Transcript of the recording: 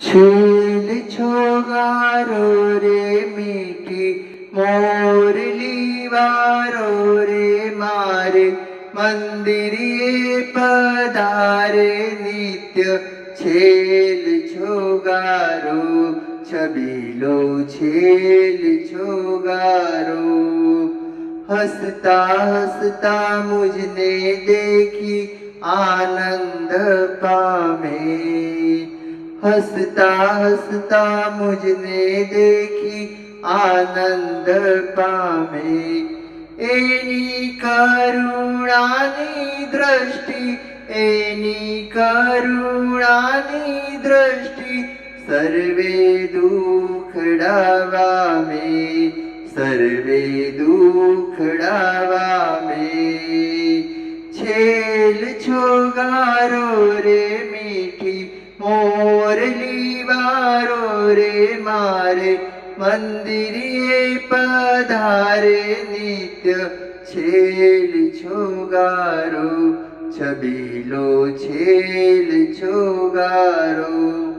छेल छोगारो रे मीठी मोरली वारो रे मारे मंदिरे पधारे नित्य छेल छोगारो छबीलो छेल छोगारो हंसता हंसता मुझने देखी आनंद पामे हंसता हंसता मुझने देखी आनंद पामे एनी करुणानी दृष्टि एनी करुणानी दृष्टि सर्वे दुखड़ावा में सर्वे दुखड़ावा में छेल छोगारो रे मीठी मोरली वारो रे मारे मंदिरे पधारे नित्य छेल छोगारो छबीलो छेल छोगारो।